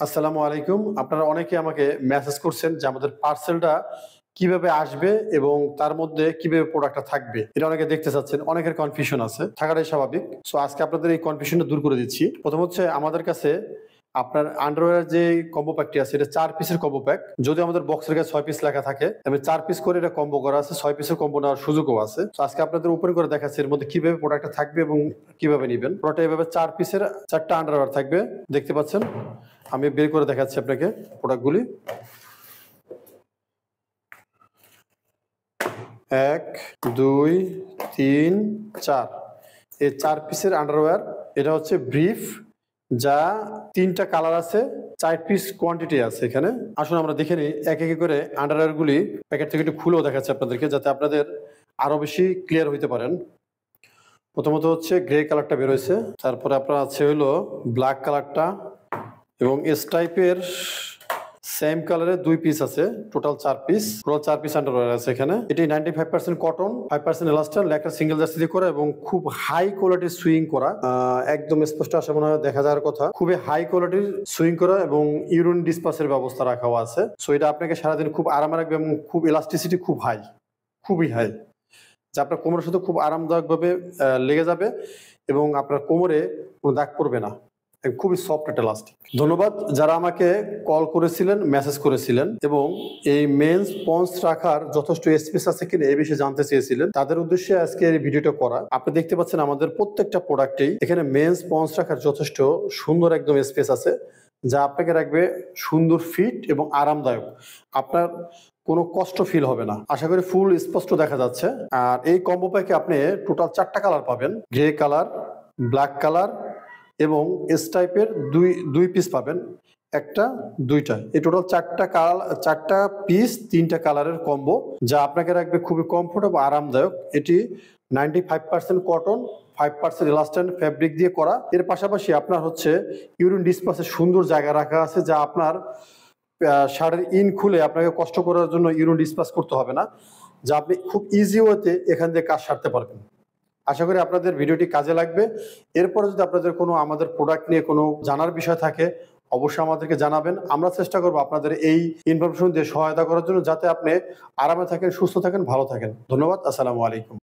আসসালামু আলাইকুম। আপনারা অনেকে আমাকে মেসেজ করছেন যে আমাদের পার্সেলটা কিভাবে আসবে এবং তার মধ্যে কিভাবে প্রোডাক্টটা থাকবে। এটা অনেকে দেখতে চাচ্ছেন। অনেকের কনফিউশন আছে। থাকাটাই স্বাভাবিক। সো আজকে আপনাদের এই কনফিউশনটা দূর করে দিচ্ছি। প্রথম হচ্ছে আমাদের কাছে আপনার আন্ডারওয়্যার যে কম্বো প্যাকটি আছে এটা ৪ পিসের কম্বো প্যাক। যদিও আমাদের বক্সের গায়ে ৬ পিস লেখা থাকে। তবে ৪ পিস করে এটা কম্বো করা আছে। ৬ পিসের কম্বো নেওয়ার সুযোগও আছে। তো আজকে আপনাদের ওপেন করে দেখাচ্ছি এর মধ্যে কিভাবে প্রোডাক্টটা থাকবে এবং কিভাবে নিবেন। পুরোটা এভাবে ৪ পিসের ৪ টা আন্ডারওয়্যার থাকবে। দেখতে পাচ্ছেন। আমি বের করে দেখাচ্ছি আপনাকে প্রোডাক্টগুলি। ১, ২, ৩, ৪ এই ৪ পিসের আন্ডারওয়্যার। এটা হচ্ছে ব্রিফ, যা ৩ টা কালার আছে, ৪ পিস কোয়ান্টিটি আছে এখানে। আসুন আমরা দেখে নিই এক এক করে আন্ডারওয়্যারগুলি প্যাকেট থেকে একটু খুলেও দেখাচ্ছি আপনাদেরকে, যাতে আপনাদের আরো বেশি ক্লিয়ার হইতে পারেন। প্রথমত হচ্ছে গ্রে কালারটা বের হয়েছে, তারপরে আপনার আছে হলো ব্ল্যাক কালারটা এবং এস টাইপের সেম কালারের ২ পিস আছে, total ৪ piece. Total ৪ piece underwear আছে এখানে। এটি 95% কটন, 5% এলাস্টার, লেখা সিঙ্গেল জার্সি দিয়ে করা এবং খুব হাই কোয়ালিটির সুইং করা। একদম স্পষ্ট আসে মনে হয়, দেখা যাওয়ার কথা। খুবই হাই কোয়ালিটির সুইং করা এবং ইউরিন ডিসপাসের ব্যবস্থা রাখাও আছে। সো এটা আপনাকে সারাদিন খুব আরাম রাখবে এবং খুব ইলাস্টিসিটি খুব হাই, খুবই হাই, যা আপনার কোমরের সাথে খুব আরামদায়কভাবে লেগে যাবে এবং আপনার কোমরে কোনো দাগ পড়বে না। খুবই সফট একটা ইলাস্টিক। ধন্যবাদ যারা আমাকে কল করেছিলেন, মেসেজ করেছিলেন এবং এই মেন্স পন্স রাখার যথেষ্ট স্পেস আছে কিনা এই বিষয়ে জানতে চেয়েছিলেন। তাদের উদ্দেশ্যে আজকে এই ভিডিওটা করা। আপনি দেখতে পাচ্ছেন আমাদের প্রত্যেকটা প্রোডাক্টেই এখানে মেন্স পন্স রাখার যথেষ্ট সুন্দর একদম স্পেস আছে, যা আপনাকে রাখবে সুন্দর ফিট এবং আরামদায়ক। আপনার কোনো কষ্ট ফিল হবে না। আশা করি ফুল স্পষ্ট দেখা যাচ্ছে। আর এই কম্বো প্যাকে আপনি টোটাল ৪টা কালার পাবেন, গ্রে কালার, ব্ল্যাক কালার এবং এস টাইপের দুই পিস পাবেন, একটা দুইটা। এই টোটাল ৪টা পিস ৩টা কালারের কম্বো, যা আপনাকে রাখবে খুবই কমফোর্ট এবং আরামদায়ক। এটি 95% কটন, 5% ইলাস্টাইন ফ্যাব্রিক দিয়ে করা। এর পাশাপাশি আপনার হচ্ছে ইউরিন ডিসপাসের সুন্দর জায়গা রাখা আছে, যা আপনার শার্টের ইন খুলে আপনাকে কষ্ট করার জন্য ইউরিন ডিসপাস করতে হবে না, যা আপনি খুব ইজি ওয়েতে এখান থেকে কাজ সারতে পারবেন। আশা করি আপনাদের ভিডিওটি কাজে লাগবে। এরপরে যদি আপনাদের কোনো আমাদের প্রোডাক্ট নিয়ে কোনো জানার বিষয় থাকে, অবশ্যই আমাদেরকে জানাবেন। আমরা চেষ্টা করবো আপনাদের এই ইনফরমেশন দিয়ে সহায়তা করার জন্য, যাতে আপনি আরামে থাকেন, সুস্থ থাকেন, ভালো থাকেন। ধন্যবাদ। আসসালামু আলাইকুম।